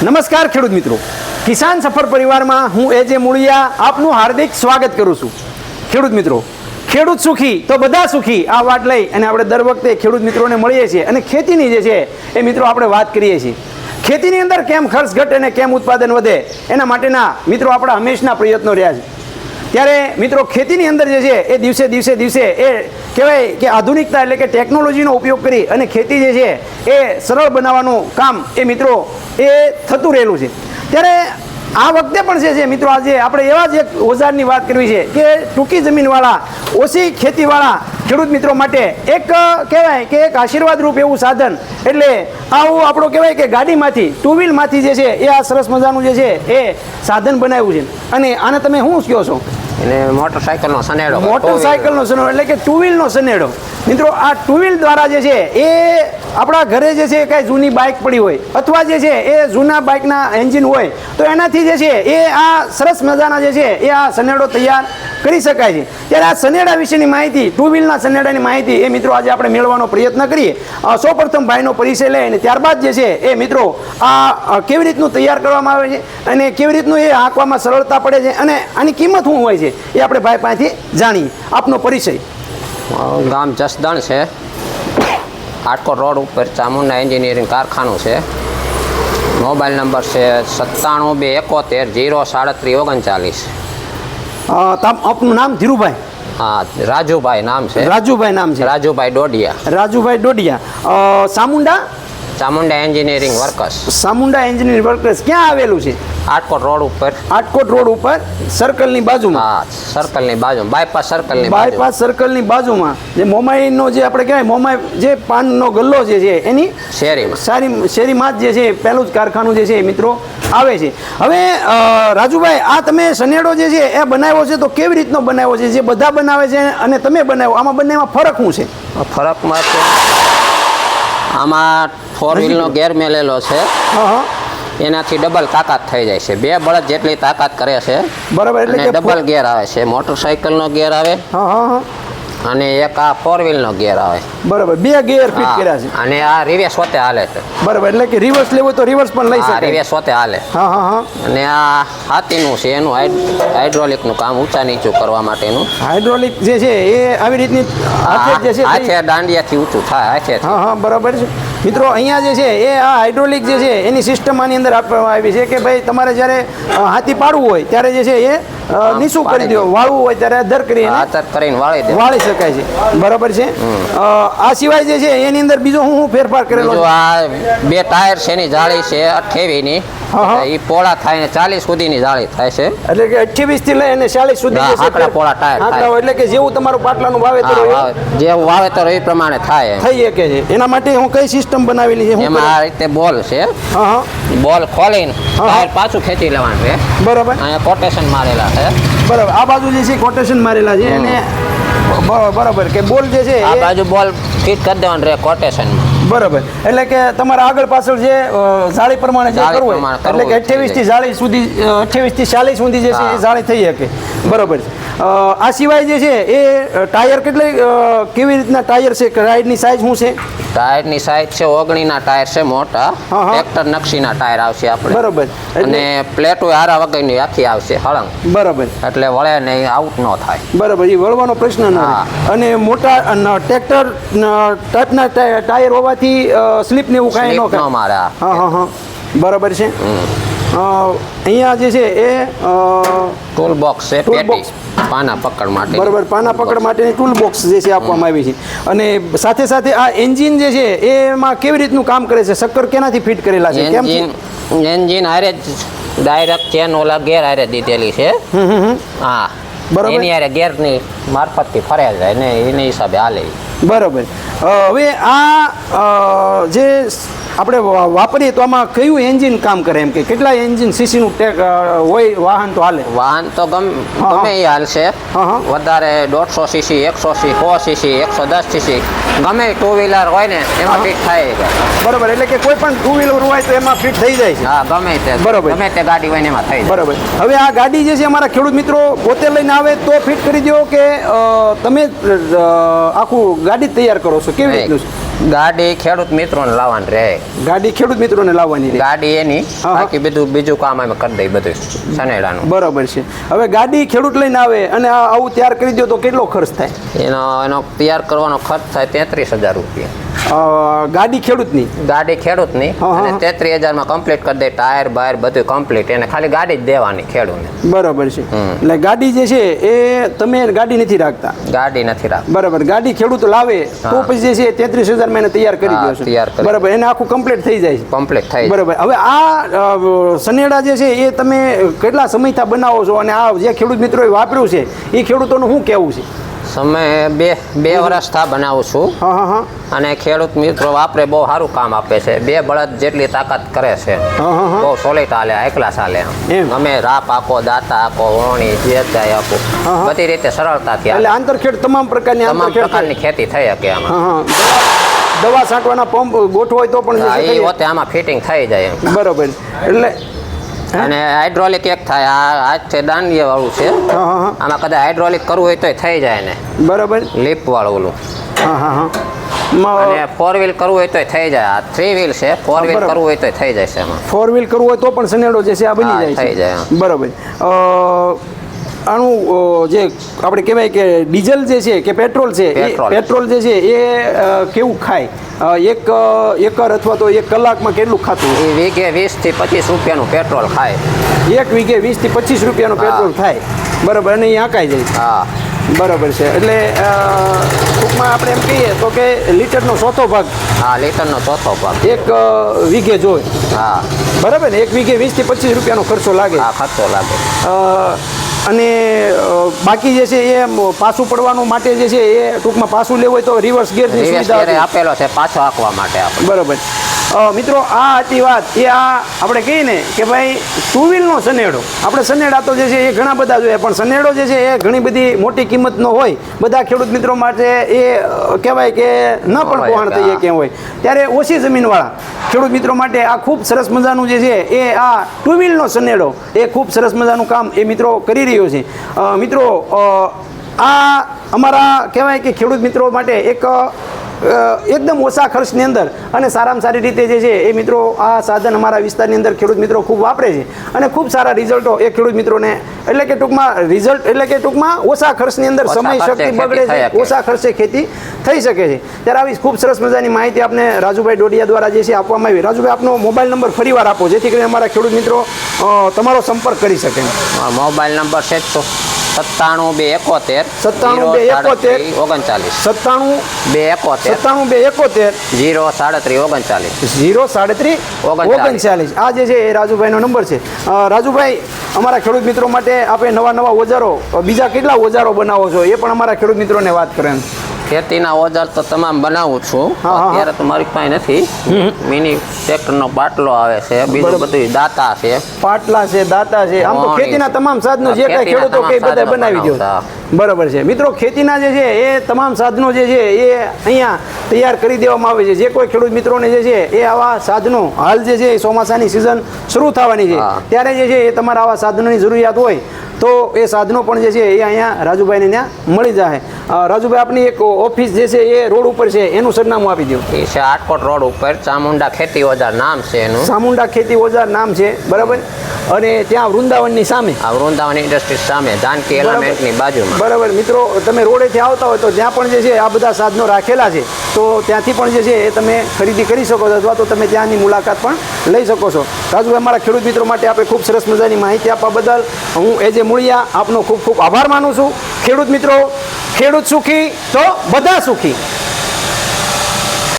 નમસ્કાર ખેડૂત મિત્રો, કિસાન સફર પરિવારમાં હું એજે મૂળિયા આપનું હાર્દિક સ્વાગત કરું છું. ખેડૂત મિત્રો, ખેડૂત સુખી તો બધા સુખી આ વાત લઈ અને આપણે દર વખતે ખેડૂત મિત્રોને મળીએ છીએ અને ખેતીની જે છે એ મિત્રો આપણે વાત કરીએ છીએ. ખેતીની અંદર કેમ ખર્ચ ઘટે અને કેમ ઉત્પાદન વધે એના માટેના મિત્રો આપણા હંમેશના પ્રયત્નો રહ્યા છે. ત્યારે મિત્રો ખેતીની અંદર જે છે એ દિવસે એ કહેવાય કે આધુનિકતા એટલે કે ટેકનોલોજીનો ઉપયોગ કરી અને ખેતી જે છે એ સરળ બનાવવાનું કામ એ મિત્રો એ થતું રહેલું છે. ત્યારે આ વખતે પણ છે મિત્રો આજે આપણે એવા જ એક ઓજારની વાત કરવી છે કે ટૂંકી જમીનવાળા ઓછી ખેતીવાળા ખેડૂત મિત્રો માટે એક કહેવાય કે એક આશીર્વાદરૂપ એવું સાધન એટલે આવું આપણો કહેવાય કે ગાડીમાંથી ટુ વ્હીલમાંથી જે છે એ આ સરસ મજાનું જે છે એ સાધન બનાવ્યું છે. અને આને તમે શું કહો છો? એને મોટરસાઇકલનો સનેડો. મોટરસાઇકલનો સનેડો એટલે કે ટુ વ્હીલનો સનેડો. મિત્રો આ ટુ વ્હીલ દ્વારા જે છે એ આપણા ઘરે જે છે કાંઈ જૂની બાઇક પડી હોય અથવા જે છે એ જૂના બાઇકના એન્જિન હોય તો એનાથી જે છે એ આ સરસ મજાના જે છે એ આ સનેડો તૈયાર કરી શકાય છે. ત્યારે આ સનેડા વિશેની માહિતી, ટુ વ્હીલના સનેડાની માહિતી એ મિત્રો આજે આપણે મેળવવાનો પ્રયત્ન કરીએ. સૌપ્રથમ ભાઈનો પરિચય લઈ અને ત્યારબાદ જે છે એ મિત્રો આ કેવી રીતનું તૈયાર કરવામાં આવે છે અને કેવી રીતનું એ હાંકવામાં સરળતા પડે છે અને આની કિંમત શું હોય છે એ આપણે ભાઈ પાસેથી જાણીએ. આપનો પરિચય? ગામ જસદણ છે, આટકોટ રોડ ઉપર ચામુંડા એન્જિનિયરિંગ કારખાનું છે. મોબાઈલ નંબર છે 9771703739. આપનું નામ? ધીરુભાઈ? હા, રાજુભાઈ નામ છે. રાજુભાઈ નામ છે. Rajubhai Dodiya. Rajubhai Dodiya. Chamunda engineering workers. Chamunda engineering workers ક્યાં આવેલું છે? આટકોટ રોડ ઉપર. આટકોટ રોડ ઉપર સર્કલની બાજુમાં. હા, સર્કલની બાજુમાં, બાયપાસ સર્કલની બાયપાસ સર્કલની બાજુમાં જે મોમાઈનો જે આપણે કહેવાય મોમાઈ જે પાનનો ગલ્લો જે છે એની શેરીમાં જ જે છે પહેલું જ કારખાનું જે છે મિત્રો આવે છે. હવે રાજુભાઈ, આ તમે સનેડો જે છે એ બનાવ્યો છે તો કેવી રીતનો બનાવ્યો છે? જે બધા બનાવે છે અને તમે બનાવ્યો, આમાં બંનેમાં ફરક શું છે? ફરકમાં આમાં 4 વ્હીલનો ગેર મેલેલો છે. એનાથી ડબલ તાકાત થઈ જાય છે. 2 બળદ જેટલી તાકાત કરે છે. બરાબર. એટલે ડબલ ગેર આવે છે. મોટરસાઇકલનો ગેર આવે અને એક આ 4 વ્હીલનો ગેર આવે. બરાબર. 2 ગેર ફિટ કર્યા છે અને આ રિવર્સ હોતે હાલે છે. બરાબર. એટલે કે રિવર્સ લેવો તો રિવર્સ પણ લઈ શકાય. રિવર્સ હોતે હાલે. અને આ હાથીનું છે, એનું હાઇડ્રોલિકનું કામ ઊંચા નીચું કરવા માટેનું. હાઇડ્રોલિક જે છે એ આવી રીતની હાથે દાંડિયાથી ઊંચું થાય હાથે. બરાબર છે મિત્રો. અહીંયા જે છે એ આ હાઇડ્રોલિક જે છે એની સિસ્ટમ આની અંદર આપવામાં આવી છે કે ભાઈ તમારે જ્યારે હાથી પાડવું હોય ત્યારે જે છે એ નીચું કરી દો, વાળવું હોય ત્યારે અધર કરીને વાળી શકાય છે. બરાબર છે. આ સિવાય જે છે એની અંદર બીજો હું ફેરફાર કરેલો? આ 2 ટાયર છે, એની જાળી છે 28 ની. એ પોળા થાય ને 40 સુધીની જાળી થાય છે. એટલે કે 28 થી લઈ અને 40 સુધી પોળા ટાયર થાય. એટલે કે જેવું તમારું પાટલાનું વાવેતર હોય જેવું વાવેતર એ પ્રમાણે થાય થઈ શકે છે. એના માટે હું કઈ સિસ્ટમ બનાવેલી છે? એમાં આ રીતે બોલ છે. બોલ ખોલીને ટાયર પાછું ખેંચી લેવાનું છે. બરાબર. અહીંયા કોટેશન મારેલા છે. બરાબર. આ બાજુ જે છે કોટેશન મારેલા છે અને બરાબર કે બોલ જે છે આ બાજુ બોલ ફિટ કરી દેવાનું રહે કોટેશનમાં. બરાબર. એટલે કે તમારા આગળ પાછળ જે જાળી પ્રમાણે જે કરવું હોય એટલે કે 28 થી 40 સુધી 28 થી 40 સુધી જે છે એ જાળી થઈ શકે. બરાબર. આ સિવાય જે છે એ ટાયર કેવી રીતના ટાયર છે? રાઈડની સાઈઝ શું છે? ટાયરની સાઈઝ છે 19 ના ટાયર છે મોટા. ટ્રેક્ટર નકશીના ટાયર આવશે આપણે. બરાબર. અને પ્લેટો હારા વગરની આખી આવશે હળંગ. બરાબર. એટલે વળે નહીં, આઉટ ન થાય. બરાબર. એ વળવાનો પ્રશ્ન ન થાય. અને મોટા ટ્રેક્ટર ટાઈપના ટાયર હોવાથી સ્લીપ ને એવું કાંઈ ન મારે. બરાબર છે. અહીંયા જે છે એ ટૂલ બોક્સ છે, પેટી પાના પકડ માટે. બરાબર. પાના પકડ માટેની ટૂલ બોક્સ જે છે આપવામાં આવી છે. અને સાથે સાથે આ એન્જિન જે છે એમાં કેવી રીતનું કામ કરે છે? શક્કર કેનાથી ફિટ કરેલા છે? એન્જિન હારે ડાયરેક્ટ ચેન ઓલા ગેર હારે દીધેલી છે. હા, બરાબર. એની હારે ગેરની મારફતથી ફરે જાય ને એના હિસાબે હાલે. બરાબર. હવે આ જે આપણે વાપરીએ તો આમાં કયું એન્જિન કામ કરે? એમ કે કેટલા એન્જિન સીસીનું હોય વાહન તો હાલે? વાહન તો ગમે એ હાલશે. વધારે 150 સીસી, 100 સીસી, 100 સીસી, 110 સીસી ગમે ટુ વ્હીલર હોય ને એમાં ફિટ થાય. બરાબર. એટલે કે કોઈ પણ ટુ વ્હીલર હોય તો એમાં ફિટ થઈ જાય છે. હા, ગમે તે. બરાબર. ગમે તે ગાડી હોય ને એમાં થઈ જાય. બરાબર. હવે આ ગાડી જે છે અમારા ખેડૂત મિત્રો પોતે લઈને આવે તો ફિટ કરી દો કે તમે આખું ગાડી તૈયાર કરો છો? કેવી રીતનું છે? ગાડી ખેડૂત મિત્રોને લાવવાની રહે. ગાડી ખેડૂત મિત્રોને લાવવાની રહે. ગાડી એની, હા. બાકી બીજું કામ અમે કરી દઈએ બધું સનેડાનું. બરાબર છે. હવે ગાડી ખેડૂત લઈને આવે અને આવું તૈયાર કરી દો તો કેટલો ખર્ચ થાય? એનો તૈયાર કરવાનો ખર્ચ થાય 33,000 રૂપિયા. ગાડી ખેડૂતની? ગાડી ખેડૂતની હા, હા. અને 33,000 માં કમ્પ્લીટ કરી દે. ટાયર બાયર બધું કમ્પ્લીટ. એને ખાલી ગાડી જ દેવાની ખેડૂતને. બરાબર છે. એટલે ગાડી જે છે એ તમે ગાડી નથી રાખતા? ગાડી નથી રાખતા. બરાબર. ગાડી ખેડૂત લાવે તો હા. પછી જે છે 33,000 માં એને તૈયાર કરી હા, દો છો. તૈયાર કરી. બરાબર. એને આખું કમ્પ્લીટ થઈ જાય છે. કમ્પ્લીટ થઈ. બરાબર. હવે આ સનેડા જે છે એ તમે કેટલા સમયથી બનાવો છો અને આ જે ખેડૂત મિત્રોએ વાપર્યું છે એ ખેડૂતોનું શું કહેવું છે? સમય બે વર્ષ થા બનાવું છું. હા હા હા. અને ખેડૂત મિત્રો વાપરે બહુ સારું કામ આપે છે. 2 બળદ જેટલી તાકાત કરે છે. હા, હા, હા. બહુ સોલિડ હાલે, એકલા ચાલે. એમ. અમે રાપ આખો, દાતા આખો, ઓણી, જે જાય આખો, હા, હા. બધી રીતે સરળતાથી એટલે હાલે. આંતરખેડ તમામ પ્રકારની તમામ આંતરખેડ પ્રકારની ખેતી થઈ શકે આમાં. હા હા. દવા છાંટવાના પંપ ગોઠવો હોય તો પણ જે હા, છે એ થઈ હોતે આમાં ફિટિંગ થઈ જાય એમ. જાય. બરાબર. એટલે અને હાઇડ્રોલિક એક થાય. આ છે દાંડિયા વાળું છે. હા હા હા. આમાં કદાચ હાઇડ્રોલિક કરવું હોય તોય થઈ જાય ને. બરાબર. લીપ વાળું ઓલું. હા હા હા. અને 4 વ્હીલ કરવું હોય તોય થઈ જાય. આ 3 વ્હીલ છે. 4 વ્હીલ બરાબર. કરવું હોય તોય થઈ જાય છે એમાં. 4 વ્હીલ કરવું હોય તો પણ સનેડો જે છે આ બની હા, જાય થઈ છે. જાય, હા. બરાબર. આનું જે આપણે કહેવાય કે ડીઝલ જે છે કે પેટ્રોલ છે પેટ્રોલ. પેટ્રોલ જે છે એ કેવું ખાય? એક એકર અથવા તો 1 કલાકમાં કેટલું ખાતું હોય? એ વીઘે 20 થી 25 રૂપિયાનું પેટ્રોલ ખાય. 1 વીઘે 20 થી 25 રૂપિયાનું હા. પેટ્રોલ થાય. બરાબર. અને એ આંકાઈ જાય. હા. બરાબર છે. એટલે ટૂંકમાં આપણે એમ કહીએ તો કે લીટરનો ચોથો ભાગ હા, લીટરનો ચોથો ભાગ. 1 વીઘે જોઈએ. હા. બરાબર ને? 1 વીઘે 20 થી 25 રૂપિયાનો ખર્ચો લાગે. હા, ખર્ચો લાગે. અને બાકી જે છે એ પાછું પડવાનું માટે જે છે એ ટૂંકમાં પાછું લેવું હોય તો રિવર્સ ગિયરની રિવર્સ સુવિધા ગિયર હતી. આપેલો છે પાછો હાંકવા માટે આપણે. બરાબર. મિત્રો આ હતી વાત એ આ આપણે કહીએ ને કે ભાઈ 2 વ્હીલનો સનેડો. આપણે સનેડા તો જે છે એ ઘણા બધા જોઈએ પણ સનેડો જે છે એ ઘણી બધી મોટી કિંમતનો હોય. બધા ખેડૂત મિત્રો માટે એ કહેવાય કે ન પણ હોય, પહોંચ થઈએ કેમ હોય ત્યારે ઓછી જમીનવાળા ખેડૂત મિત્રો માટે આ ખૂબ સરસ મજાનું જે છે એ આ 2 વ્હીલનો સનેડો એ ખૂબ સરસ મજાનું કામ એ મિત્રો કરી રહ્યો છે. મિત્રો આ અમારા કહેવાય કે ખેડૂત મિત્રો માટે એકદમ ઓછા ખર્ચની અંદર અને સારામાં સારી રીતે જે છે એ મિત્રો આ સાધન અમારા વિસ્તારની અંદર ખેડૂત મિત્રો ખૂબ વાપરે છે અને ખૂબ સારા રિઝલ્ટો એ ખેડૂત મિત્રોને એટલે કે ટૂંકમાં ઓછા ખર્ચની અંદર ઓછા સમય ખર્ચે શક્તિ બગડે ખેતી છે, થઈ શકે. ઓછા ખર્ચે ખેતી થઈ શકે છે. ત્યારે આવી ખૂબ સરસ મજાની માહિતી આપને રાજુભાઈ ડોડિયા દ્વારા જે છે આપવામાં આવી. રાજુભાઈ આપનો મોબાઈલ નંબર ફરીવાર આપો જેથી કરીને અમારા ખેડૂત મિત્રો તમારો સંપર્ક કરી શકે. મોબાઈલ નંબર છે 97 271 037 આ જે છે એ રાજુભાઈનો નંબર છે. રાજુભાઈ અમારા ખેડૂત મિત્રો માટે આપણે નવા ઓજારો બીજા કેટલા ઓજારો બનાવો છો એ પણ અમારા ખેડૂત મિત્રોને વાત કરે. ખેતીના ઓજાર તો તમામ બનાવું છું. હા, હા. અત્યારે તો મારી પાસે નથી. મિની ટ્રેક્ટરનો બાટલો આવે છે, બીજું બરાબર. બધું દાતા છે. પાટલા છે, દાતા છે, આમ તો વાવણી ખેતીના છે. તમામ સાધનો જે કાંઈ ખેતીના ખેડૂતો કે તમામ બધા સાધનો બનાવી દો. બનાવતા. બરાબર છે. મિત્રો ખેતીના જે છે એ તમામ સાધનો જે છે એ અહીંયા તૈયાર કરી દેવામાં આવે છે. જે કોઈ ખેડૂત મિત્રોને જે છે એ આવા સાધનો હાલ જે છે એ ચોમાસાની સિઝન શરૂ થવાની છે હા. ત્યારે જે છે એ તમારા આવા સાધનોની જરૂરિયાત હોય તો એ સાધનો પણ જે છે એ અહીંયા રાજુભાઈને ત્યાં મળી જાય. રાજુભાઈ આપની એક ઓફિસ જે છે એ રોડ ઉપર છે એનું સરનામું આપી દો. એ છે આટકોટ રોડ ઉપર ચામુંડા ખેતી ઓજાર નામ છે એનું. ચામુંડા ખેતી ઓજાર નામ છે. બરાબર. અને ત્યાં વૃંદાવનની સામે આ વૃંદાવન ઇન્ડસ્ટ્રી સામે જાનકી એલામેન્ટની બાજુમાં. બરાબર. મિત્રો તમે રોડેથી આવતા હોય તો ત્યાં પણ જે છે આ બધા સાધનો રાખેલા છે તો ત્યાંથી પણ જે છે એ તમે ખરીદી કરી શકો છો અથવા તો તમે ત્યાંની મુલાકાત પણ લઈ શકો છો. રાજુભાઈ અમારા ખેડૂત મિત્રો માટે આપણે ખૂબ સરસ મજાની માહિતી આપવા બદલ હું એજે મૂળિયા આપનો ખૂબ ખૂબ આભાર માનું છું. ખેડૂત મિત્રો, ખેડૂત સુખી તો બધા સુખી.